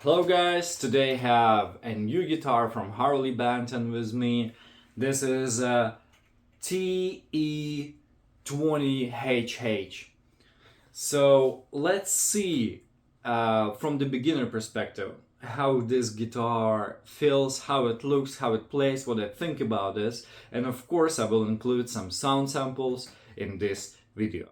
Hello guys, today I have a new guitar from Harley Benton with me. This is a TE-20HH. So let's see from the beginner perspective how this guitar feels, how it looks, how it plays, what I think about this, and of course I will include some sound samples in this video.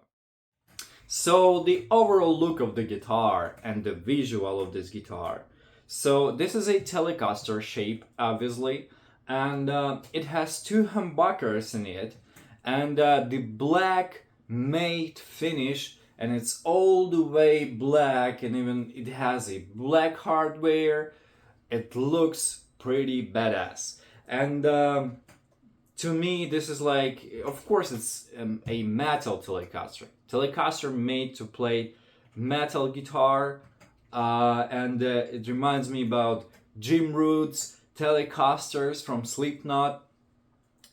So the overall look of the guitar and the visual of this guitar. So this is a Telecaster shape, obviously, and it has two humbuckers in it, and the black matte finish, and it's all the way black, and even it has a black hardware. It looks pretty badass, and to me, this is like, of course, it's a metal Telecaster. Telecaster made to play metal guitar, and it reminds me about Jim Root's Telecasters from Slipknot,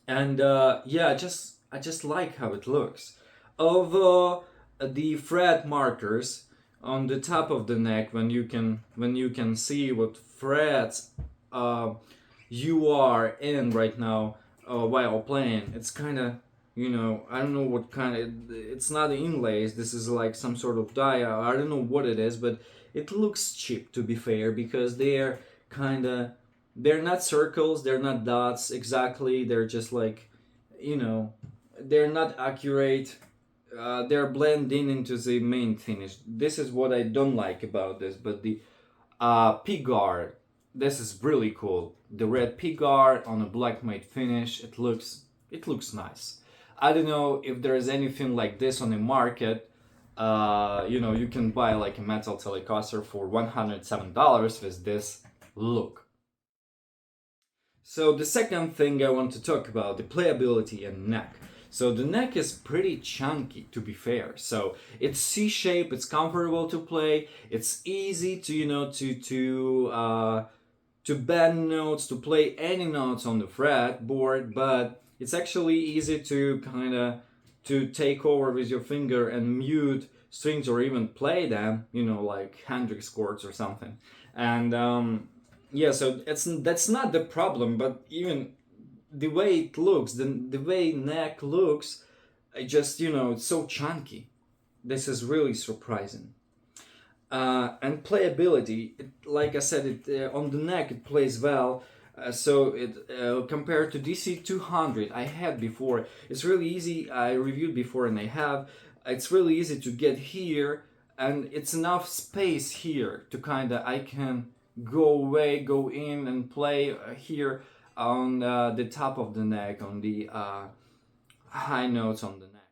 and yeah, I just like how it looks. Although the fret markers on the top of the neck, when you can see what frets you are in right now while playing, it's kind of, I don't know what kind of, it's not inlays, this is like some sort of dia, I don't know what it is, but it looks cheap, to be fair, because they're kind of, they're not circles, they're not dots exactly, they're just like, they're not accurate. They're blending into the main finish. This is what I don't like about this, but the P-guard, this is really cool. The red P-guard on a black matte finish, it looks nice. I don't know if there is anything like this on the market. You can buy like a metal Telecaster for $107 with this look. So the second thing I want to talk about, the playability and neck. So the neck is pretty chunky, to be fair. So it's C-shape, it's comfortable to play, it's easy to to bend notes, to play any notes on the fretboard, but it's actually easy to to take over with your finger and mute strings or even play them, like Hendrix chords or something. And yeah, so that's not the problem, but even the way it looks, the way neck looks, it's so chunky. This is really surprising. And playability, like I said, on the neck it plays well. So it compared to DC-200 I had before, it's really easy. I reviewed before and I have. It's really easy to get here, and it's enough space here to I can go in and play here on the top of the neck, on the high notes on the neck.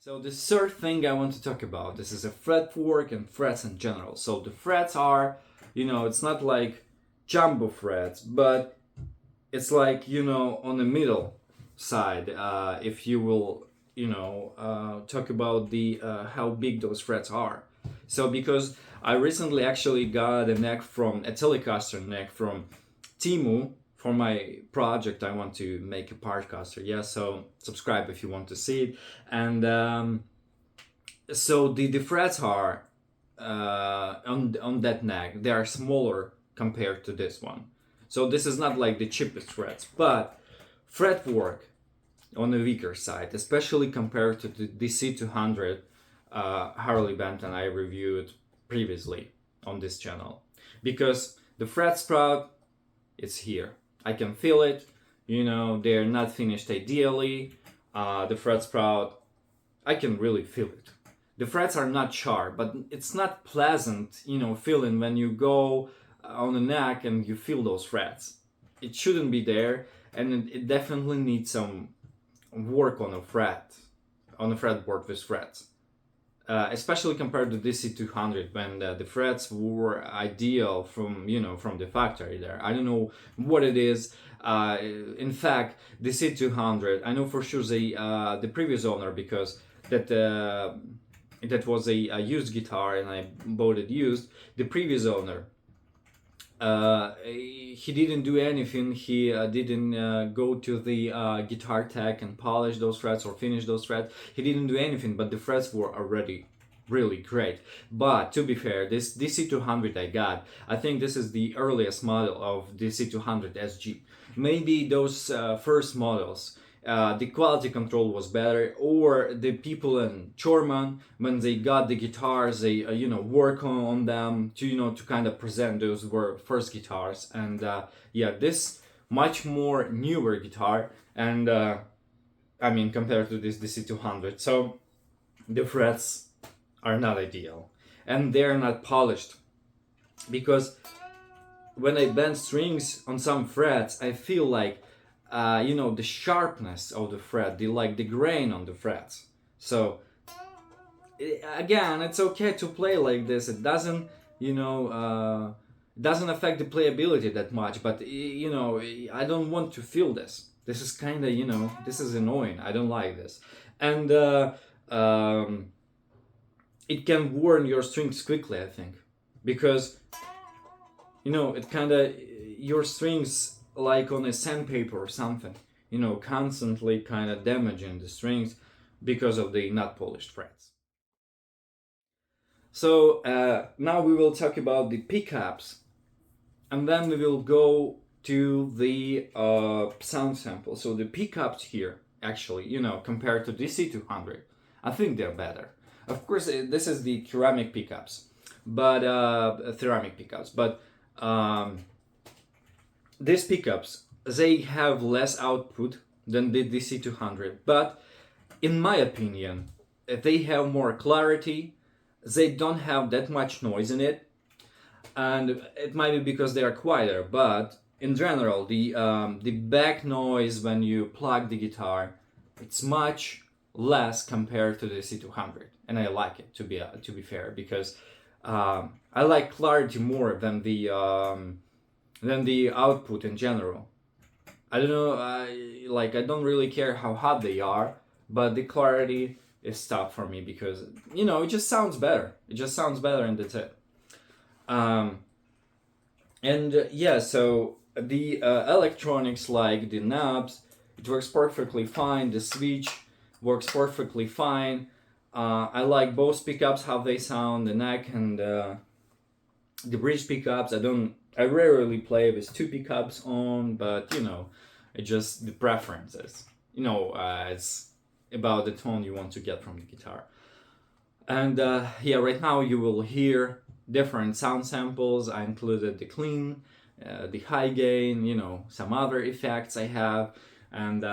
So the third thing I want to talk about, this is a fretwork and frets in general. So the frets are, it's not like jumbo frets, but it's like, on the middle side, if you will, talk about the how big those frets are. So because I recently actually got a Telecaster neck from Timu for my project. I want to make a Partcaster, yeah, so subscribe if you want to see it. And so the frets are on that neck, they are smaller compared to this one. So this is not like the cheapest frets, but fretwork on the weaker side, especially compared to the DC-200 Harley Benton I reviewed previously on this channel, because the fret sprout, it's here. I can feel it, they're not finished ideally. The fret sprout, I can really feel it. The frets are not sharp, but it's not pleasant, feeling when you go on the neck and you feel those frets. It shouldn't be there, and it definitely needs some work on the fretboard with frets. Especially compared to DC-200, when the frets were ideal from the factory there. I don't know what it is. In fact, DC-200, I know for sure the previous owner, because that was a used guitar and I bought it used. The previous owner, he didn't do anything. He didn't go to the guitar tech and polish those frets or finish those frets. He didn't do anything, but the frets were already really great. But to be fair, this DC-200 I think this is the earliest model of DC-200SG. Maybe those first models, the quality control was better, or the people in Chorman, when they got the guitars, they work on them to to kind of present those were first guitars. And yeah, this much more newer guitar, and I mean, compared to this DC-200, so the frets are not ideal and they're not polished, because when I bend strings on some frets, I feel like the sharpness of the fret, the grain on the frets. So again, it's okay to play like this. It doesn't doesn't affect the playability that much, but I don't want to feel this. This is kind of this is annoying. I don't like this. And it can worn your strings quickly, I think, because it kind of your strings like on a sandpaper or something, constantly kind of damaging the strings because of the not polished frets. So now we will talk about the pickups, and then we will go to the sound sample. So the pickups here, actually, compared to DC-200, I think they're better. Of course, this is the ceramic pickups, but these pickups, they have less output than the DC-200, but in my opinion, they have more clarity. They don't have that much noise in it, and it might be because they are quieter, but in general, the back noise when you plug the guitar, it's much less compared to the C200, and I like it, to be fair, because I like clarity more than the output in general. I don't know, I don't really care how hot they are, but the clarity is top for me, because it just sounds better. It just sounds better, and that's it. Yeah, so the electronics, like the knobs, it works perfectly fine. The switch works perfectly fine. I like both pickups, how they sound, the neck and the bridge pickups. I rarely play with two pickups on, but it's just the preferences. It's about the tone you want to get from the guitar. And yeah, right now you will hear different sound samples. I included the clean, the high gain, some other effects I have. And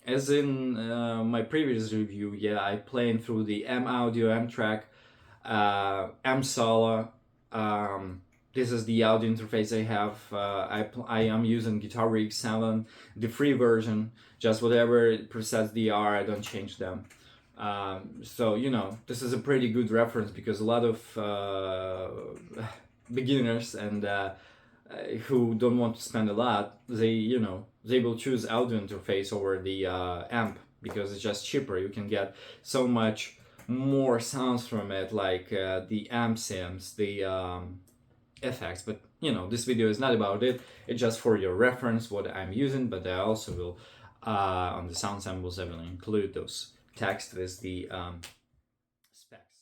as in my previous review, yeah, I played through the M Audio, M Track, M Solo. This is the audio interface I have. I am using Guitar Rig 7, the free version, just whatever presets they are, I don't change them. So this is a pretty good reference, because a lot of beginners and who don't want to spend a lot, they will choose audio interface over the amp, because it's just cheaper. You can get so much more sounds from it, like the amp sims, the effects. But this video is not about it. It's just for your reference what I'm using, but I also will on the sound samples I will include those text with the specs.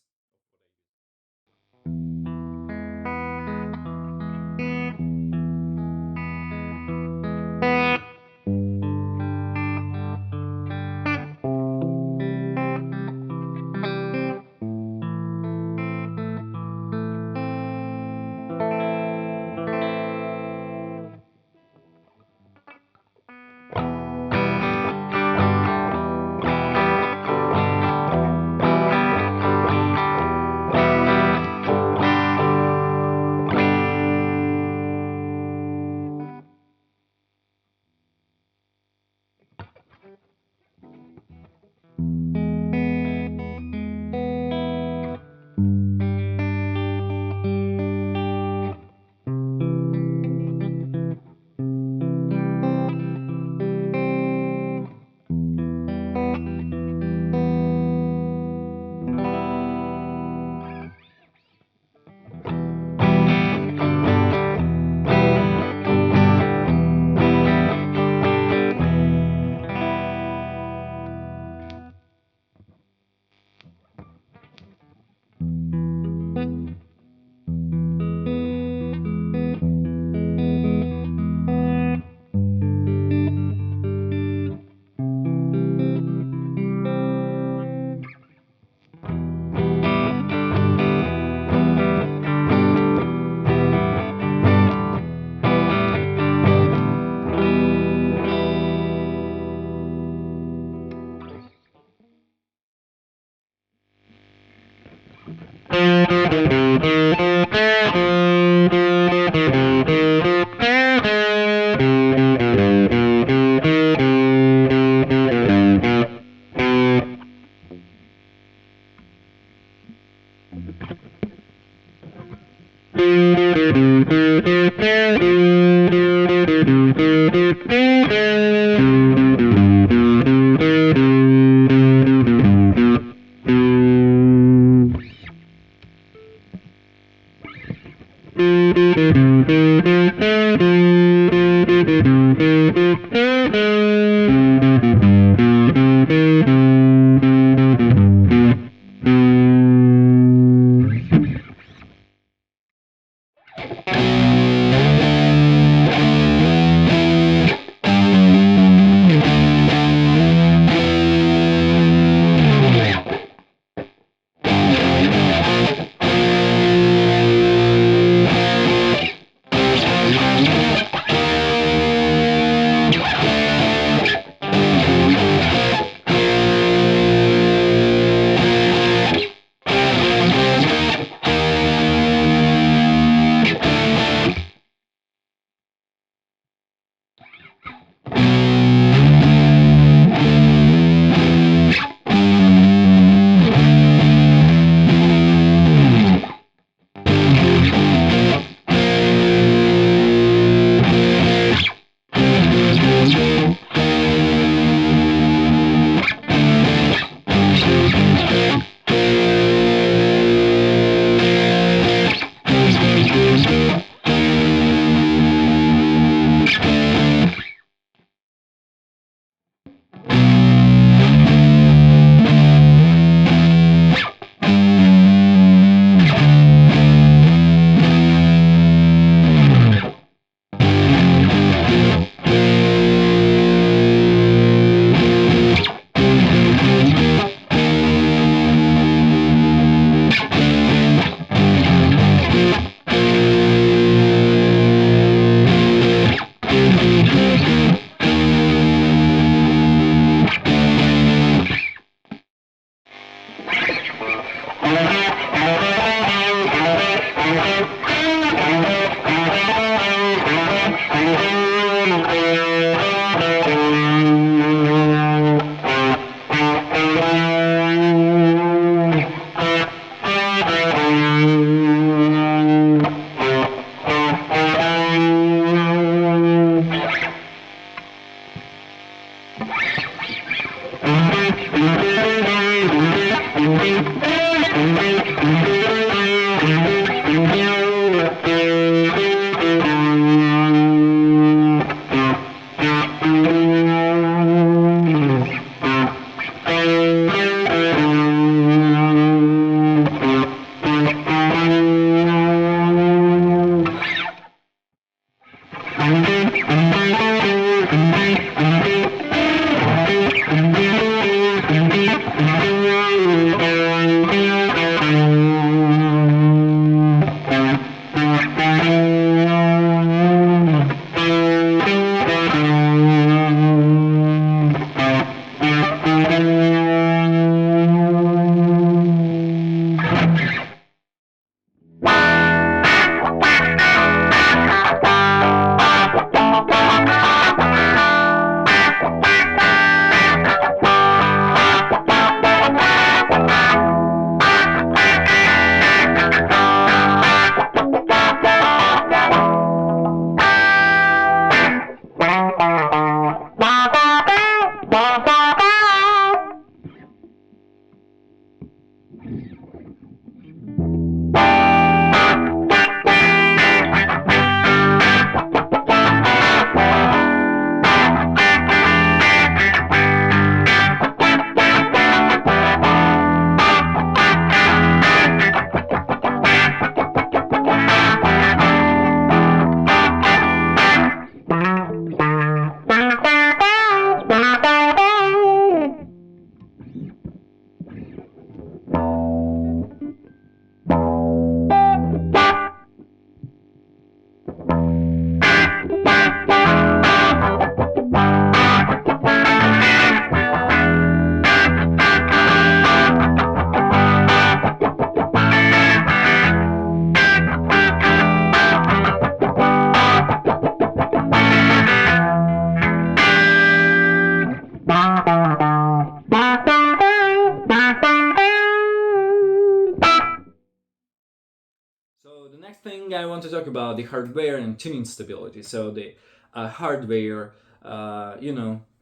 want to talk about the hardware and tuning stability. So the hardware,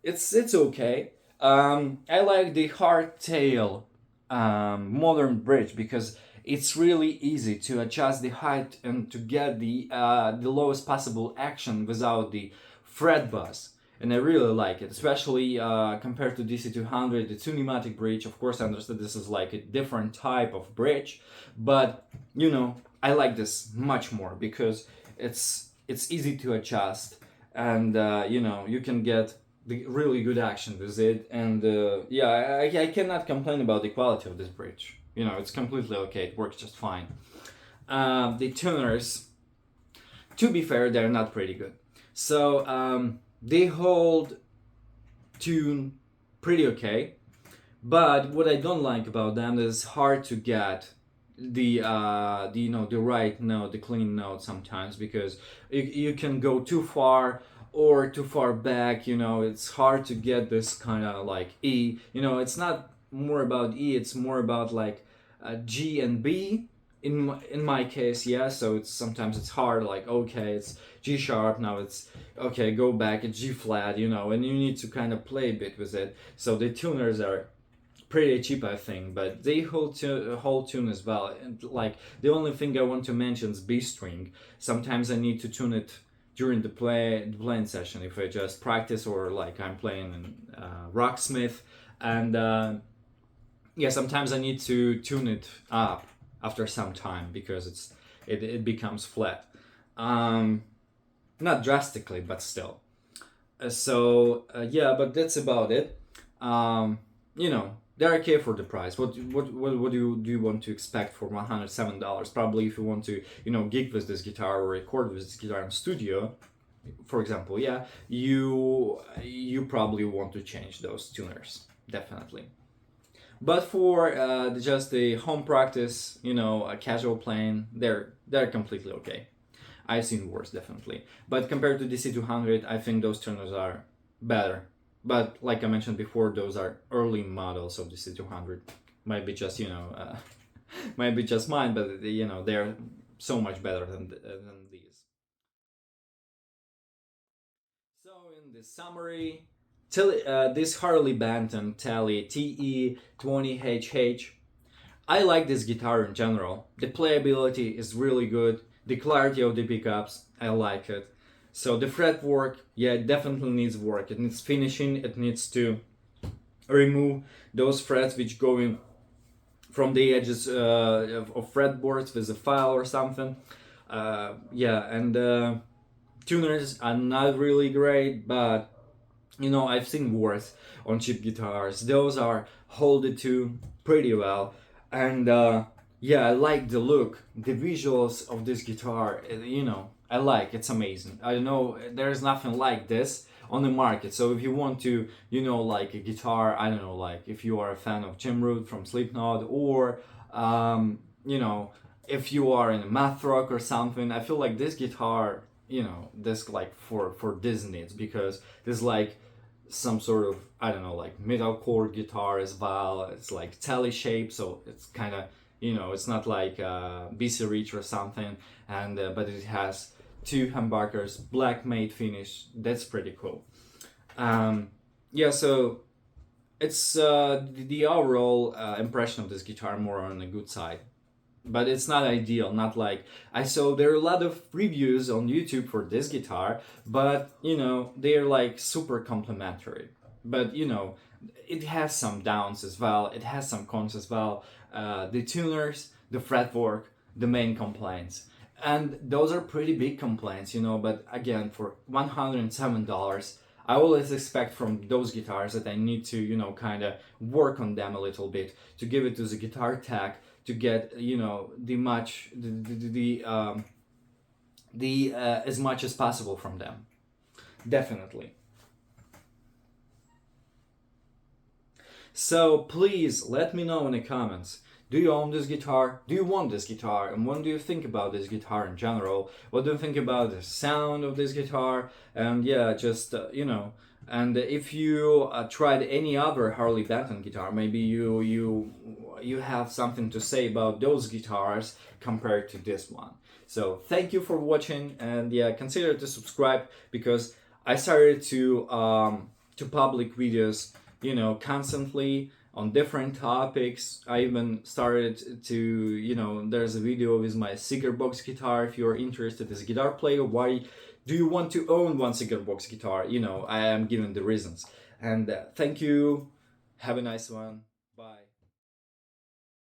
it's okay. I like the hardtail modern bridge because it's really easy to adjust the height and to get the lowest possible action without the fret buzz. And I really like it, especially compared to DC-200, the two pneumatic bridge. Of course, I understand this is like a different type of bridge, but I like this much more because it's easy to adjust, and you can get the really good action with it. And yeah, I cannot complain about the quality of this bridge. It's completely okay. It works just fine. The tuners, to be fair, they're not pretty good. So they hold tune pretty okay, but what I don't like about them is hard to get the right note, the clean note sometimes, because you can go too far or too far back. It's hard to get this kind of like E. It's not more about E, it's more about like G and B in my case. Yeah, so sometimes it's hard, like okay, it's G sharp, now it's okay, go back, it's G flat, and you need to kind of play a bit with it. So the tuners are pretty cheap, I think, but they hold tune as well. And like the only thing I want to mention is B string. Sometimes I need to tune it during the playing session if I just practice, or like I'm playing in Rocksmith, and yeah, sometimes I need to tune it up after some time because it becomes flat. Not drastically, but still. Yeah, but that's about it. They're okay for the price. What do you want to expect for $107? Probably if you want to gig with this guitar or record with this guitar in studio, for example, yeah, you probably want to change those tuners, definitely. But for just the home practice, a casual playing, they're completely okay. I've seen worse, definitely. But compared to DC-200, I think those tuners are better. But like I mentioned before, those are early models of DC-200. Might be just might be just mine, but they're so much better than these. So in the summary, this Harley Benton TE-20HH. I like this guitar in general. The playability is really good. The clarity of the pickups, I like it. So the fretwork, yeah, it definitely needs work. It needs finishing. It needs to remove those frets which go in from the edges of fretboards with a file or something. Yeah, and tuners are not really great, but I've seen worse on cheap guitars. Those are holded to pretty well, and yeah, I like the look, the visuals of this guitar. I like. It's amazing. I know there's nothing like this on the market. So if you want to, like a guitar, I don't know, like if you are a fan of Jim Root from Slipknot, or if you are in math rock or something, I feel like this guitar, this like for this needs, because there's like some sort of, I don't know, like metalcore guitar as well. It's like tele shape, so it's kind of it's not like BC Reach or something, and but it has two humbuckers, black matte finish. That's pretty cool. Yeah, so it's the overall impression of this guitar more on the good side, but it's not ideal. Not like I saw there are a lot of reviews on YouTube for this guitar, but they're like super complimentary. But it has some downs as well. It has some cons as well. The tuners, the fretwork, the main complaints, and those are pretty big complaints, But again, for $107, I always expect from those guitars that I need to, kind of work on them a little bit, to give it to the guitar tech, to get as much as possible from them. Definitely. So please let me know in the comments. Do you own this guitar? Do you want this guitar? And what do you think about this guitar in general? What do you think about the sound of this guitar? And yeah, just and if you tried any other Harley Benton guitar, maybe you have something to say about those guitars compared to this one. So thank you for watching, and yeah, consider to subscribe, because I started to public videos, you know, constantly on different topics. I even started to, you know, there's a video with my cigar box guitar. If you're interested as a guitar player, why do you want to own one cigar box guitar? You know, I am giving the reasons. And thank you. Have a nice one. Bye.